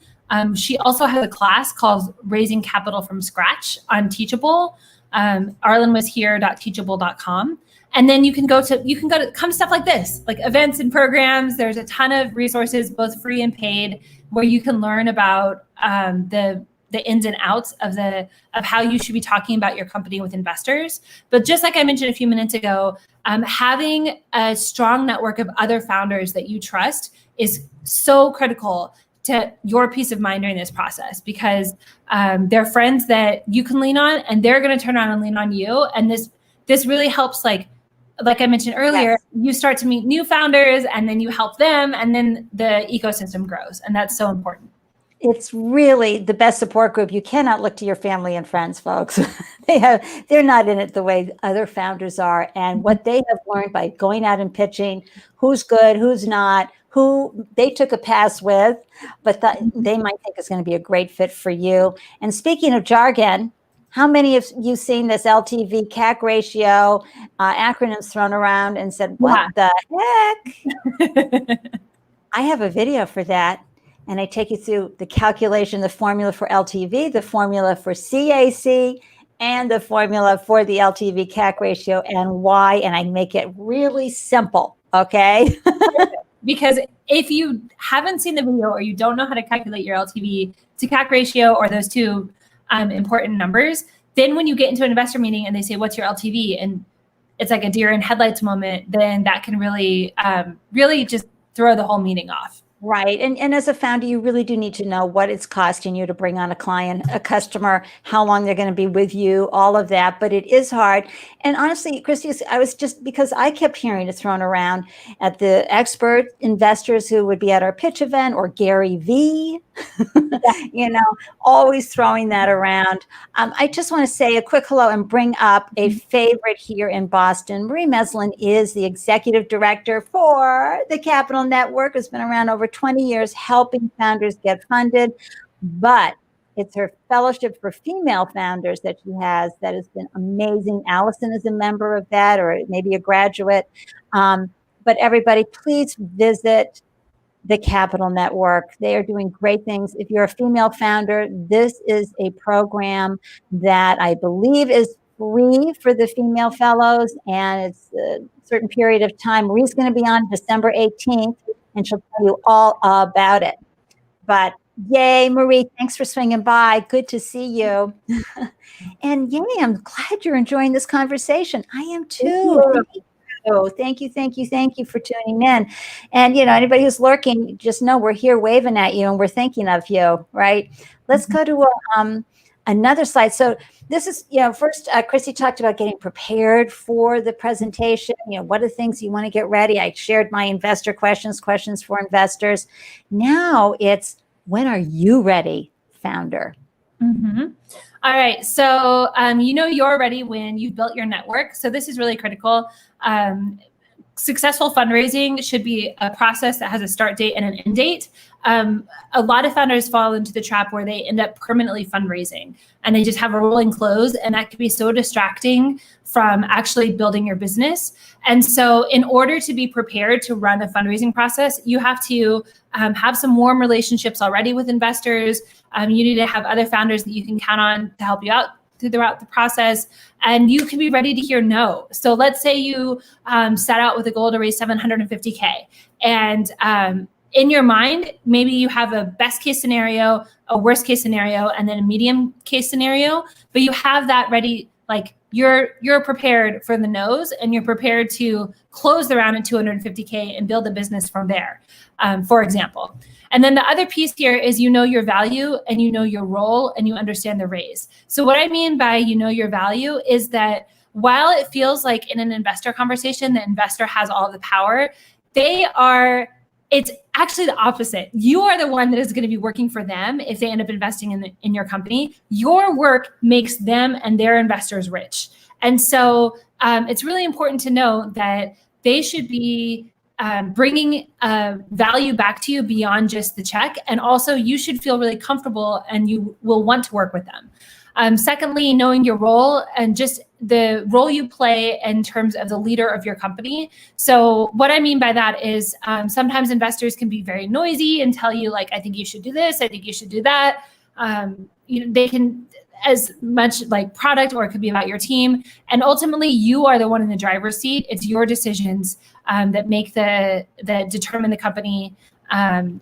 She also has a class called Raising Capital from Scratch on Teachable. arlenwashere.teachable.com. And then you can go to come stuff like this, like events and programs. There's a ton of resources, both free and paid, where you can learn about the ins and outs of how you should be talking about your company with investors. But just like I mentioned a few minutes ago, having a strong network of other founders that you trust is so critical to your peace of mind during this process, because they're friends that you can lean on, and they're going to turn around and lean on you. And this really helps, like I mentioned earlier, yes. You start to meet new founders, and then you help them, and then the ecosystem grows. And that's so important. It's really the best support group. You cannot look to your family and friends, folks. They're not in it the way other founders are. And what they have learned by going out and pitching, who's good, who's not, who they took a pass with, but they might think is going to be a great fit for you. And speaking of jargon, How many of you seen this LTV CAC ratio acronyms thrown around and said, what the heck? I have a video for that. And I take you through the calculation, the formula for LTV, the formula for CAC, and the formula for the LTV CAC ratio and why. And I make it really simple. Okay. Because if you haven't seen the video or you don't know how to calculate your LTV to CAC ratio or those two important numbers, then when you get into an investor meeting and they say, what's your LTV? And it's like a deer in headlights moment, then that can really, really just throw the whole meeting off. Right. And as a founder, you really do need to know what it's costing you to bring on a client, a customer, how long they're going to be with you, all of that. But it is hard. And honestly, Christie, I was just because I kept hearing it thrown around at the expert investors who would be at our pitch event or Gary V, always throwing that around. I just want to say a quick hello and bring up a favorite here in Boston. Marie Meslin is the executive director for the Capital Network, has been around over 20 years helping founders get funded, but it's her fellowship for female founders that she has that has been amazing. Allison is a member of that, or maybe a graduate. But everybody, please visit the Capital Network. They are doing great things. If you're a female founder, this is a program that I believe is free for the female fellows, and it's a certain period of time. Marie's going to be on December 18th, and she'll tell you all about it. But yay, Marie, thanks for swinging by. Good to see you. And yay, I'm glad you're enjoying this conversation. I am too. Thank you for tuning in. And, anybody who's lurking, just know we're here waving at you and we're thinking of you, right? Let's go to another slide. So this is, first, Christie talked about getting prepared for the presentation. What are the things you want to get ready? I shared my investor questions for investors. Now it's, when are you ready, founder? Mm-hmm. All right. So, you're ready when you've built your network. So this is really critical. Successful fundraising should be a process that has a start date and an end date. A lot of founders fall into the trap where they end up permanently fundraising and they just have a rolling close, and that can be so distracting from actually building your business. And so in order to be prepared to run a fundraising process, you have to have some warm relationships already with investors. You need to have other founders that you can count on to help you out throughout the process, and you can be ready to hear no. So let's say you set out with a goal to raise $750K, and in your mind, maybe you have a best case scenario, a worst case scenario, and then a medium case scenario, but you have that ready, like you're prepared for the no's, and you're prepared to close the round at $250K and build a business from there, for example. And then the other piece here is your value and your role and you understand the raise. So what I mean by your value is that while it feels like in an investor conversation, the investor has all the power, it's actually the opposite. You are the one that is going to be working for them if they end up investing in your company. Your work makes them and their investors rich. And so it's really important to know that they should be bringing value back to you beyond just the check. And also you should feel really comfortable and you will want to work with them. Secondly, knowing your role and just the role you play in terms of the leader of your company. So what I mean by that is sometimes investors can be very noisy and tell you like, I think you should do this, I think you should do that. They can as much like product, or it could be about your team. And ultimately you are the one in the driver's seat. It's your decisions that determine the company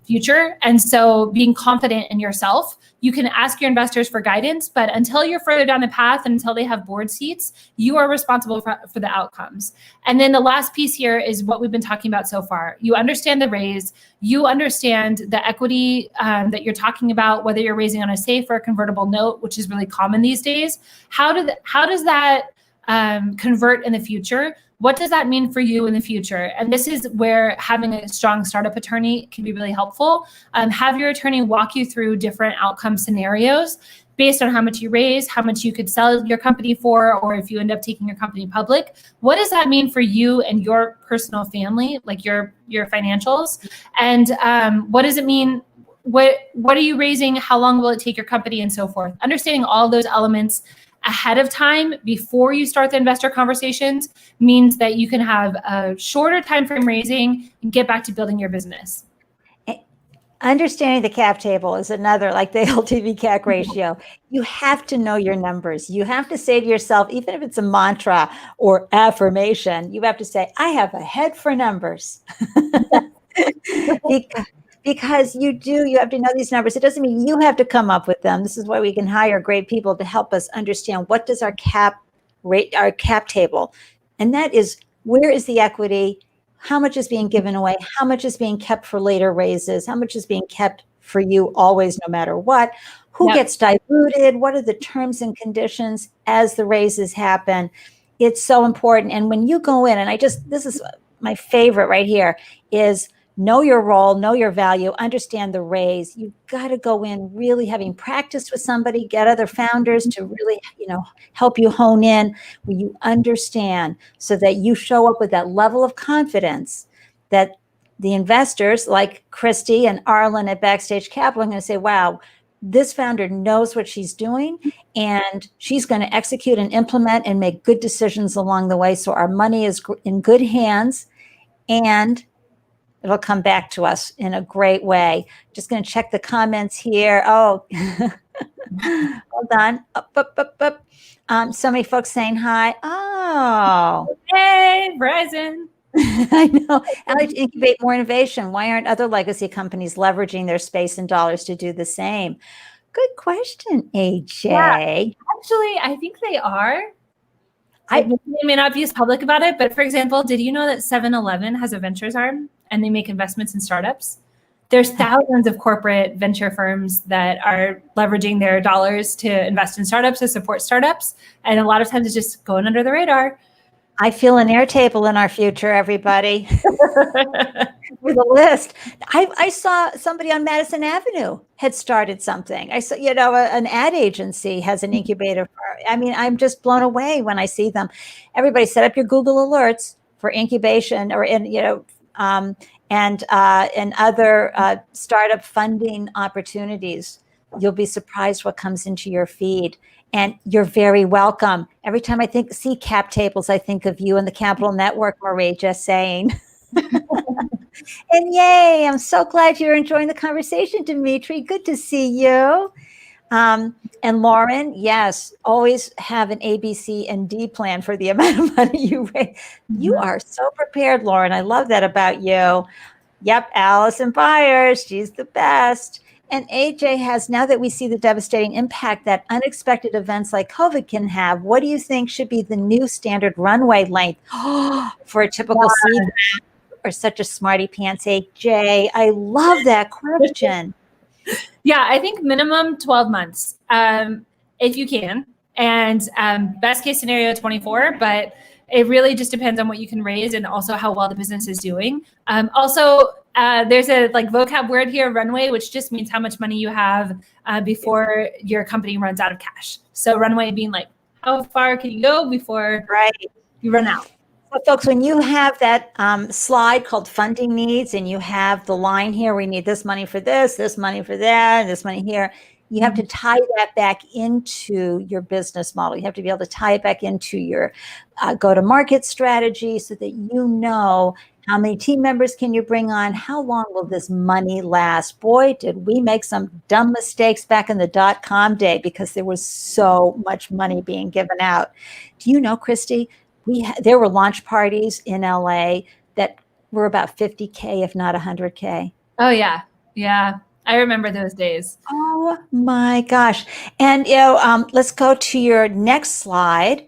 future. And so being confident in yourself, you can ask your investors for guidance, but until you're further down the path and until they have board seats, you are responsible for the outcomes. And then the last piece here is what we've been talking about so far. You understand the raise, you understand the equity that you're talking about, whether you're raising on a SAFE or a convertible note, which is really common these days. How does that convert in the future? What does that mean for you in the future? And this is where having a strong startup attorney can be really helpful. Have your attorney walk you through different outcome scenarios based on how much you raise, how much you could sell your company for, or if you end up taking your company public. What does that mean for you and your personal family, like your financials? And what does it mean? What are you raising? How long will it take your company, and so forth? Understanding all those elements ahead of time before you start the investor conversations means that you can have a shorter time frame raising and get back to building your business. Understanding the cap table is another, like the LTV CAC ratio. You have to know your numbers. You have to say to yourself, even if it's a mantra or affirmation, you have to say, I have a head for numbers. Because you have to know these numbers. It doesn't mean you have to come up with them. This is why we can hire great people to help us understand what does our cap rate, our cap table. And that is, where is the equity? How much is being given away? How much is being kept for later raises? How much is being kept for you always, no matter what? Who gets diluted? What are the terms and conditions as the raises happen? It's so important. And when you go in, and this is my favorite right here, is know your role, know your value, understand the raise. You've got to go in really having practiced with somebody, get other founders to really, help you hone in where you understand, so that you show up with that level of confidence that the investors like Christie and Arlen at Backstage Capital are going to say, wow, this founder knows what she's doing, and she's going to execute and implement and make good decisions along the way. So our money is in good hands, and it'll come back to us in a great way. Just going to check the comments here. Oh, hold on. Up. So many folks saying hi. Oh. Hey, Verizon. I know. I like to incubate more innovation. Why aren't other legacy companies leveraging their space and dollars to do the same? Good question, AJ. Yeah, actually, I think they are. They may not be as public about it, but for example, did you know that 7-Eleven has a ventures arm and they make investments in startups? There's thousands of corporate venture firms that are leveraging their dollars to invest in startups, to support startups. And a lot of times it's just going under the radar. I feel an Airtable in our future, everybody. With a list. I saw somebody on Madison Avenue had started something. I saw, an ad agency has an incubator. I mean, I'm just blown away when I see them. Everybody set up your Google alerts for incubation or and other startup funding opportunities. You'll be surprised what comes into your feed. And you're very welcome. Every time I see cap tables, I think of you and the Capital Network, Marie, just saying. And yay, I'm so glad you're enjoying the conversation, Dimitri. Good to see you. And Lauren, yes, always have an A, B, C, and D plan for the amount of money you raise. You are so prepared, Lauren. I love that about you. Yep, Allison Byers, she's the best. And AJ has, now that we see the devastating impact that unexpected events like COVID can have, what do you think should be the new standard runway length for a typical seed or such a smarty pants? AJ, I love that question. Yeah, I think minimum 12 months, if you can. And best case scenario, 24, but it really just depends on what you can raise and also how well the business is doing. There's a vocab word here, runway, which just means how much money you have before your company runs out of cash. So runway being how far can you go before you run out? So folks, when you have that slide called funding needs, and you have the line here, we need this money for this money for that, and this money here, you have to tie that back into your business model. You have to be able to tie it back into your go-to-market strategy so that you know how many team members can you bring on? How long will this money last? Boy, did we make some dumb mistakes back in the dot-com day because there was so much money being given out. Do you know, Christy, there were launch parties in LA that were about 50K, if not 100K. Oh, yeah. Yeah. I remember those days. Oh my gosh. And let's go to your next slide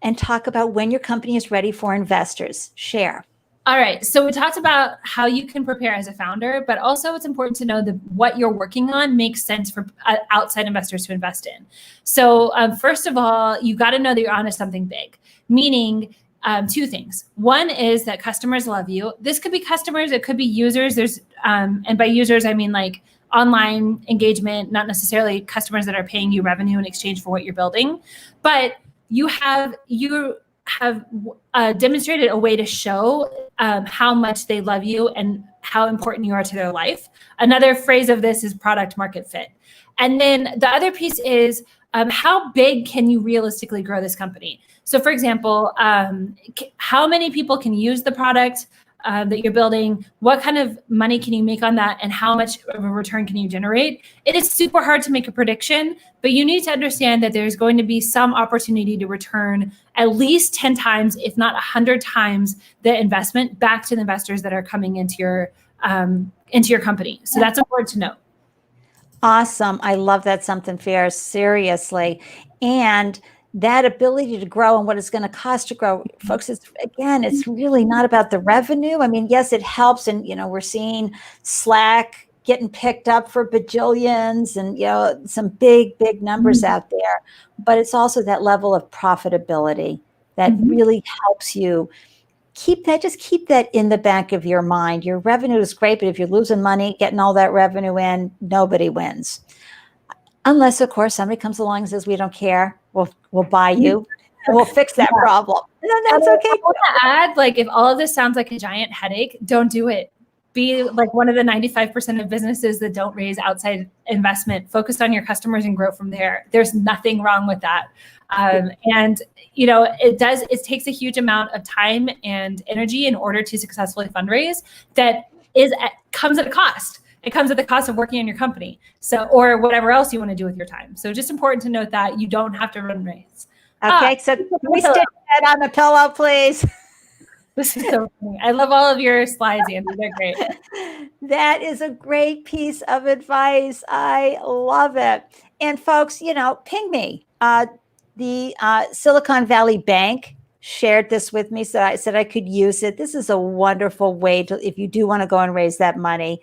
and talk about when your company is ready for investors. Share. All right. So we talked about how you can prepare as a founder, but also it's important to know that what you're working on makes sense for outside investors to invest in. So first of all, you got to know that you're onto something big, meaning two things. One is that customers love you. This could be customers. It could be users. And by users, I mean online engagement, not necessarily customers that are paying you revenue in exchange for what you're building, but you have demonstrated a way to show how much they love you and how important you are to their life. Another phrase of this is product market fit. And then the other piece is how big can you realistically grow this company? So for example, how many people can use the product that you're building? What kind of money can you make on that? And how much of a return can you generate? It is super hard to make a prediction, but you need to understand that there's going to be some opportunity to return at least 10 times, if not 100 times the investment back to the investors that are coming into your company. So that's important to note. Awesome. I love that. Something fair, seriously. And that ability to grow and what it's going to cost to grow, folks, it's really not about the revenue. I mean, yes, it helps. And, we're seeing Slack getting picked up for bajillions and, some big, big numbers out there. But it's also that level of profitability that really helps you keep that in the back of your mind. Your revenue is great, but if you're losing money, getting all that revenue in, nobody wins. Unless, of course, somebody comes along and says, we don't care. We'll buy you and we'll fix that problem. And then that's okay. I want to add, if all of this sounds like a giant headache, don't do it. Be like one of the 95% of businesses that don't raise outside investment. Focus on your customers and grow from there. There's nothing wrong with that. And it takes a huge amount of time and energy in order to successfully fundraise that comes at a cost. It comes at the cost of working in your company. Or whatever else you want to do with your time. So just important to note that you don't have to run raise. Okay. So can we stick that on the pillow, please? This is so funny. I love all of your slides, Andy. They're great. That is a great piece of advice. I love it. And folks, ping me. The Silicon Valley Bank shared this with me, so I said I could use it. This is a wonderful way if you do want to go and raise that money,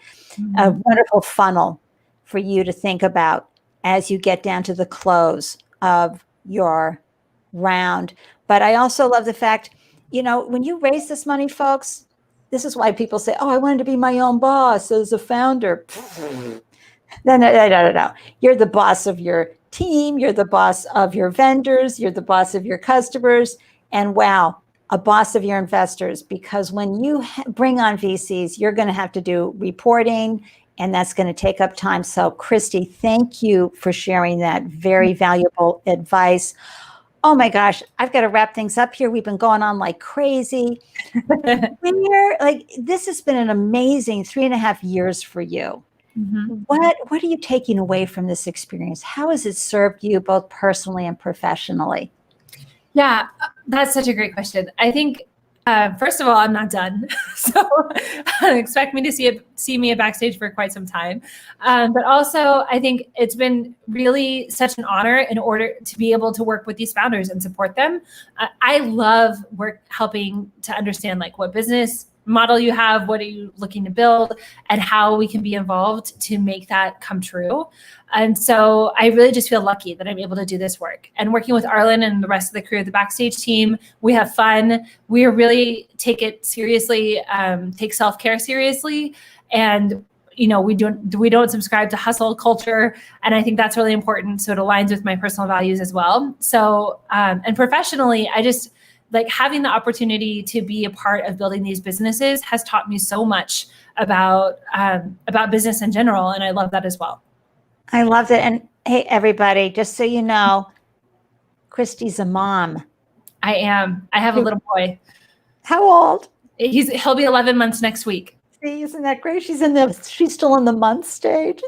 a wonderful funnel for you to think about as you get down to the close of your round. But I also love the fact, when you raise this money, folks, this is why people say, oh, I wanted to be my own boss as a founder. No. You're the boss of your team. You're the boss of your vendors. You're the boss of your customers. And wow, a boss of your investors, because when you bring on VCs, you're going to have to do reporting, and that's going to take up time. So Christie, thank you for sharing that very valuable advice. Oh my gosh, I've got to wrap things up here. We've been going on like crazy. This has been an amazing 3.5 years for you. What are you taking away from this experience? How has it served you both personally and professionally? Yeah, that's such a great question. I think, first of all, I'm not done. So expect me to see me at Backstage for quite some time. But also, I think it's been really such an honor in order to be able to work with these founders and support them. I love helping to understand what business model you have, what are you looking to build, and how we can be involved to make that come true. And so I really just feel lucky that I'm able to do this work. And working with Arlen and the rest of the crew of the Backstage team, we have fun. We really take it seriously, take self-care seriously. And we don't subscribe to hustle culture. And I think that's really important. So it aligns with my personal values as well. So, and professionally, I just having the opportunity to be a part of building these businesses has taught me so much about business in general. And I love that as well. I love it. And hey, everybody, just so you know, Christie's a mom. I am. I have a little boy. How old? He'll be 11 months next week. See, isn't that great? She's still in the month stage.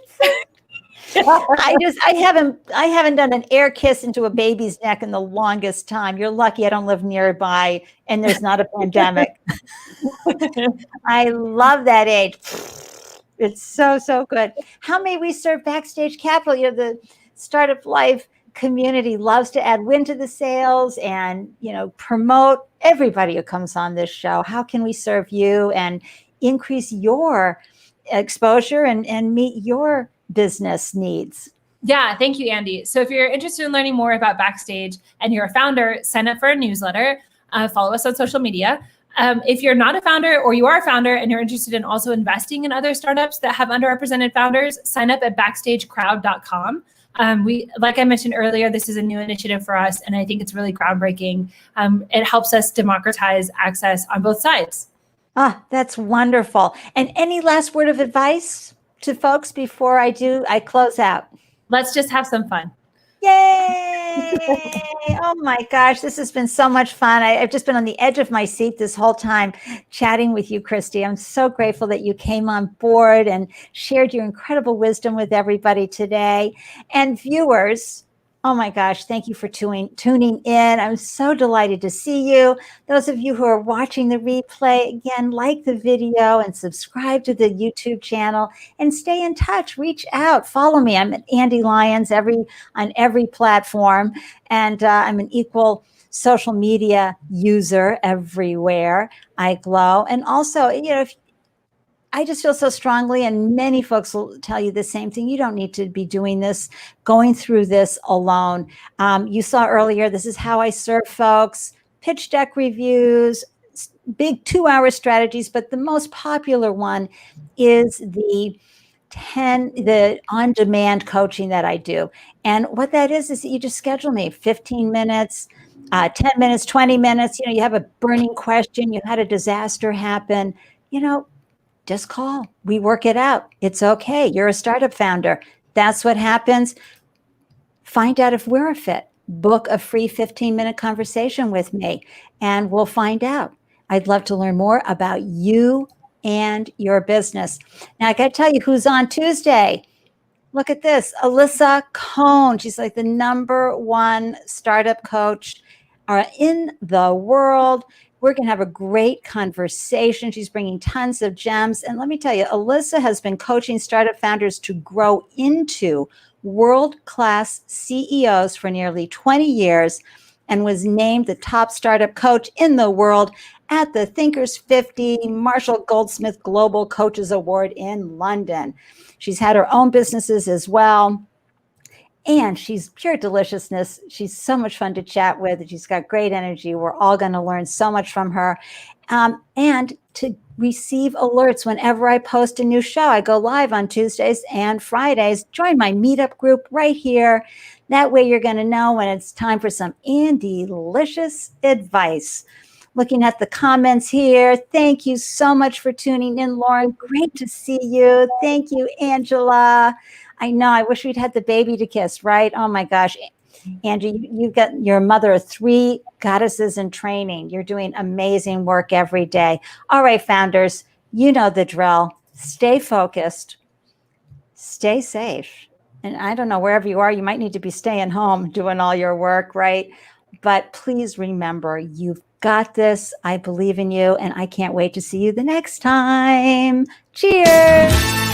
I haven't done an air kiss into a baby's neck in the longest time. You're lucky I don't live nearby and there's not a pandemic. I love that age. It's so, so good. How may we serve Backstage Capital? The Startup Life community loves to add wind to the sails and, promote everybody who comes on this show. How can we serve you and increase your exposure and meet your business needs? Yeah, thank you, Andy. So if you're interested in learning more about Backstage and you're a founder, sign up for a newsletter, follow us on social media. If you're not a founder or you are a founder and you're interested in also investing in other startups that have underrepresented founders, sign up at backstagecrowd.com. Like I mentioned earlier, this is a new initiative for us, and I think it's really groundbreaking. It helps us democratize access on both sides. Ah, that's wonderful. And any last word of advice to folks before I close out? Let's just have some fun. Yay! Oh my gosh, this has been so much fun. I've just been on the edge of my seat this whole time chatting with you, Christie. I'm so grateful that you came on board and shared your incredible wisdom with everybody today. And viewers, oh my gosh, thank you for tuning in. I'm so delighted to see you. Those of you who are watching the replay, again, like the video and subscribe to the YouTube channel and stay in touch. Reach out, follow me. I'm at Ande Lyons on every platform, and I'm an equal social media user everywhere. I glow. And also, if I just feel so strongly, and many folks will tell you the same thing. You don't need to be doing this, going through this alone. You saw earlier, this is how I serve folks, pitch deck reviews, big 2-hour strategies, but the most popular one is the on-demand coaching that I do. And what that is that you just schedule me 15 minutes, 10 minutes, 20 minutes. You have a burning question, you had a disaster happen, just call. We work it out. It's okay. You're a startup founder. That's what happens. Find out if we're a fit. Book a free 15-minute conversation with me, and we'll find out. I'd love to learn more about you and your business. Now, I got to tell you who's on Tuesday. Look at this. Alyssa Cohn. She's like the #1 startup coach in the world. We're going to have a great conversation. She's bringing tons of gems. And let me tell you, Alyssa has been coaching startup founders to grow into world-class CEOs for nearly 20 years and was named the top startup coach in the world at the Thinkers 50 Marshall Goldsmith Global Coaches Award in London. She's had her own businesses as well. And she's pure deliciousness. She's so much fun to chat with. She's got great energy. We're all going to learn so much from her. And to receive alerts whenever I post a new show, I go live on Tuesdays and Fridays. Join my meetup group right here. That way you're going to know when it's time for some delicious advice. Looking at the comments here. Thank you so much for tuning in, Lauren. Great to see you. Thank you, Angela. I know. I wish we'd had the baby to kiss, right? Oh my gosh. Angie, you've got your mother of 3 goddesses in training. You're doing amazing work every day. All right, founders, you know the drill. Stay focused. Stay safe. And I don't know, wherever you are, you might need to be staying home doing all your work, right? But please remember, you've got this. I believe in you, and I can't wait to see you the next time. Cheers.